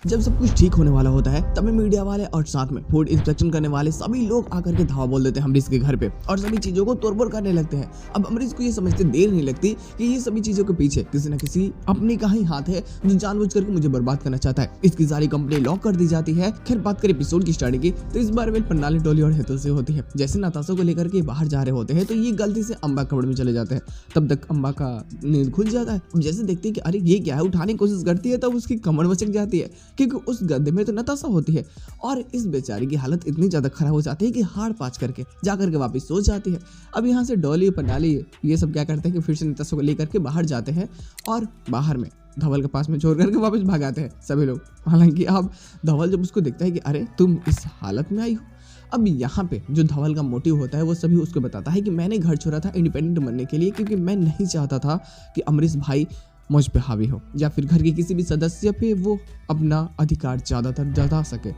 जब सब कुछ ठीक होने वाला होता है तभी मीडिया वाले और साथ में फूड इंस्पेक्शन करने वाले सभी लोग आकर के धावा बोल देते हैं अमरीश के घर पे और सभी चीजों को तोड़फोड़ करने लगते हैं। अब अमरीश को ये समझते देर नहीं लगती कि ये सभी चीजों के पीछे किसी न किसी अपनी का ही हाथ है जो जानबूझ करके मुझे बर्बाद करना चाहता है। इसकी सारी कंपनी लॉक कर दी जाती है। खैर बात करें एपिसोड की स्टार्टिंग की तो इस बार वे प्रणाली टोली और हेतु से होती है। जैसे नताशा को लेकर के बाहर जा रहे होते हैं तो ये गलती से अम्बा कमरे में चले जाते हैं। तब तक अम्बा का नींद खुल जाता है। अब जैसे देखती है कि अरे ये क्या है, उठाने की कोशिश करती है तब उसकी कमर मचक जाती है क्योंकि उस गद्दे में तो नताशा होती है और इस बेचारी की हालत इतनी ज्यादा खराब हो जाती है कि हाड़ पाँच करके जाकर के वापस सो जाती है। अब यहाँ से डॉली प्रणाली ये सब क्या करते हैं कि फिर से नताशा को लेकर के बाहर जाते हैं और बाहर में धवल के पास में छोड़ करके वापस भाग आते हैं सभी लोग। हालांकि अब धवल जब उसको देखता है कि अरे तुम इस हालत में आई हो। अब यहाँ पे जो धवल का मोटिव होता है वो सभी उसको बताता है कि मैंने घर छोड़ा था इंडिपेंडेंट बनने के लिए क्योंकि मैं नहीं चाहता था कि अमरीश भाई मुझ पे हावी हो या फिर घर के किसी भी सदस्य पे वो अपना अधिकार ज़्यादातर जता सके।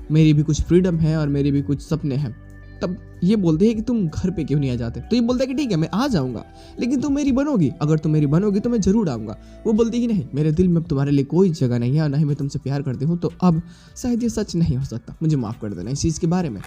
मेरी भी कुछ फ्रीडम है और मेरे भी कुछ सपने हैं। तब ये बोलते हैं कि तुम घर पे क्यों नहीं आ जाते। तो ये बोलता है कि ठीक है मैं आ जाऊंगा लेकिन तुम मेरी बनोगी, अगर तुम मेरी बनोगी तो मैं जरूर आऊंगा। वो बोलती है कि नहीं, मेरे दिल में तुम्हारे लिए कोई जगह नहीं है और ना ही मैं तुमसे प्यार करती हूँ। तो अब शायद ये सच नहीं हो सकता, मुझे माफ़ कर देना इस चीज़ के बारे में।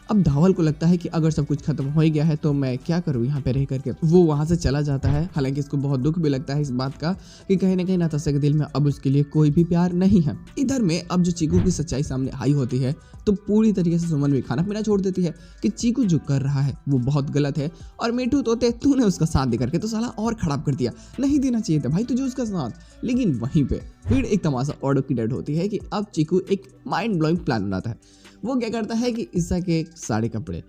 अब धवल को लगता है कि अगर सब कुछ खत्म हो ही गया है तो मैं क्या करूँ यहाँ पे रह करके। वो वहाँ से चला जाता है। हालांकि इसको बहुत दुख भी लगता है इस बात का कि कहीं ना कहीं नताशा के दिल में अब उसके लिए कोई भी प्यार नहीं है। इधर में अब जो चीकू की सच्चाई सामने आई होती है तो पूरी तरीके से सुमन भी खाना पीना छोड़ देती है कि चीकू जो कर रहा है वो बहुत गलत है और मिठू तोते तूने उसका साथ दे करके तो साला और खराब कर दिया, नहीं देना चाहिए था भाई तुझे उसका साथ। लेकिन वहीं पे फिर एक तमाशा और की डेड होती है कि अब चीकू एक माइंड ब्लोइंग प्लान बनाता है। वो क्या करता है कि ईसा के सारे कपड़े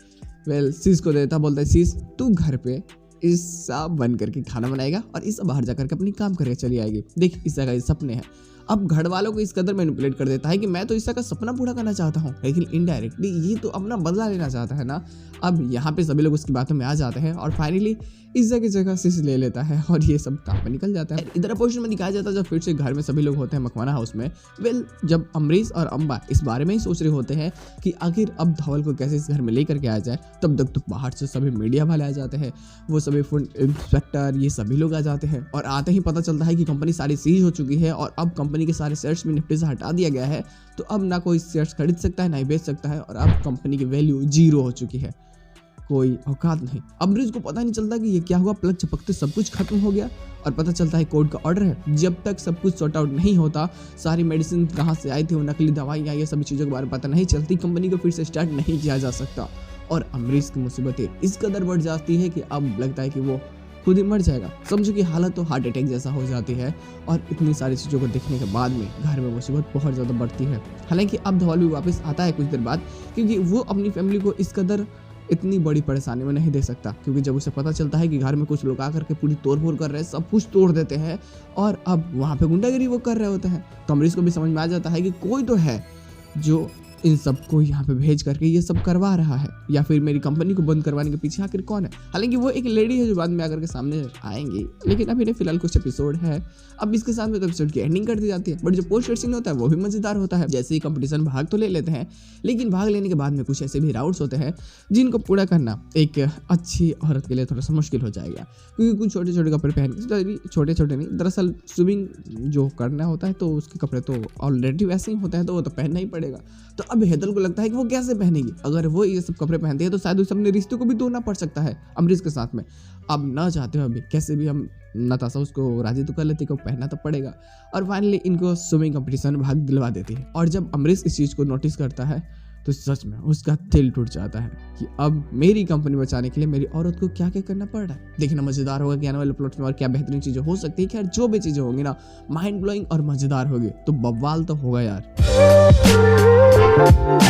शीश को देता, बोलता है शीश तू घर पे ईसा बन करके खाना बनाएगा और ईसा बाहर जाकर के अपनी काम करके चली आएगी। देख ईसा का ये सपने हैं। अब घर वालों को इस कदर मैनिपुलेट कर देता है कि मैं तो ईसा का सपना पूरा करना चाहता हूँ लेकिन इनडायरेक्टली ये तो अपना बदला लेना चाहता है ना। अब यहाँ पे सभी लोग उसकी बातों में आ जाते हैं और फाइनली ईसा की जगह शीश ले लेता है और ये सब काम पे निकल जाता है। इधर अपोजिशन में दिखाया जाता है जब फिर से घर में सभी लोग होते हैं मकवाना हाउस में। जब अमरीश और अम्बा इस बारे में ही सोच रहे होते हैं कि आखिर अब धवल को कैसे इस घर में लेकर के आया जाए, तब तक तो बाहर से सभी मीडिया वाले आ जाते हैं। वो सभी फूड इंस्पेक्टर ये सभी लोग आ जाते हैं और आते ही पता चलता है कि कंपनी सारी सीज हो चुकी है और अब कंपनी के सारे शेयर्स भी निफ्टी से हटा दिया गया है। तो अब ना कोई शेयर्स खरीद सकता है ना ही बेच सकता है और अब कंपनी की वैल्यू 0 हो चुकी है, कोई औकात नहीं। अमरीश को पता नहीं चलता कि ये क्या हुआ, प्लग झपकते सब कुछ खत्म हो गया और पता चलता है कोर्ट का ऑर्डर है। जब तक सब कुछ सॉर्ट आउट नहीं होता, सारी मेडिसिन कहाँ से आई थी, वो नकली दवाइयाँ, ये सभी चीज़ों के बारे में पता नहीं चलती, कंपनी को फिर से स्टार्ट नहीं किया जा सकता। और अमरीश की मुसीबतें इस कदर बढ़ जाती है कि अब लगता है कि वो खुद ही मर जाएगा। समझो कि हालत तो हार्ट अटैक जैसा हो जाती है और इतनी सारी चीज़ों को देखने के बाद में घर में मुसीबत बहुत ज़्यादा बढ़ती है। हालांकि अब धवल भी वापस आता है कुछ देर बाद क्योंकि वो अपनी फैमिली को इस कदर इतनी बड़ी परेशानी में नहीं दे सकता। क्योंकि जब उसे पता चलता है कि घर में कुछ लोग आकर के पूरी तोड़-फोड़ कर रहे हैं, सब कुछ तोड़ देते हैं और अब वहाँ पे गुंडागिरी वो कर रहे होते हैं, तो अमरीश को भी समझ में आ जाता है कि कोई तो है जो इन सबको यहाँ पे भेज करके ये सब करवा रहा है या फिर मेरी कंपनी को बंद करवाने के पीछे आखिर कौन है। हालांकि वो एक लेडी है जो बाद में आकर के सामने आएंगी, लेकिन अभी नहीं, फिलहाल कुछ एपिसोड है। अब इसके साथ में तो एपिसोड की एंडिंग कर दी जाती है। बट जो पोस्ट सीन होता है वो भी मजेदार होता है। जैसे ही कंपटीशन भाग तो ले लेते हैं लेकिन भाग लेने के बाद में कुछ ऐसे भी राउंड्स होते हैं जिनको पूरा करना एक अच्छी औरत के लिए थोड़ा सा मुश्किल हो जाएगा क्योंकि कुछ छोटे छोटे कपड़े पहन के, छोटे छोटे नहीं दरअसल स्विमिंग जो करना होता है तो उसके कपड़े तो ऑलरेडी वैसे ही होते हैं तो वो तो पहनना ही पड़ेगा। तो अब हेदल को लगता है कि वो कैसे पहनेगी, अगर वो ये सब कपड़े पहनती है तो शायद उसे अपने रिश्ते को भी तोड़ना पड़ सकता है अमरीश के साथ में। अब ना चाहते हो अभी कैसे भी हम नताशा उसको राजी तो कर लेती है, पहनना तो पड़ेगा। और फाइनली इनको स्विमिंग कंपटीशन भाग दिलवा देती है और जब अमरीश इस चीज़ को नोटिस करता है तो सच में उसका दिल टूट जाता है कि अब मेरी कंपनी बचाने के लिए मेरी औरत को क्या क्या करना पड़ रहा है। देखना मजेदार होगा कि आने वाले प्लॉट में और क्या बेहतरीन चीजें हो सकती है। खैर जो भी चीजें होंगी ना माइंड ब्लोइंग और मजेदार होगी तो बवाल तो होगा यार।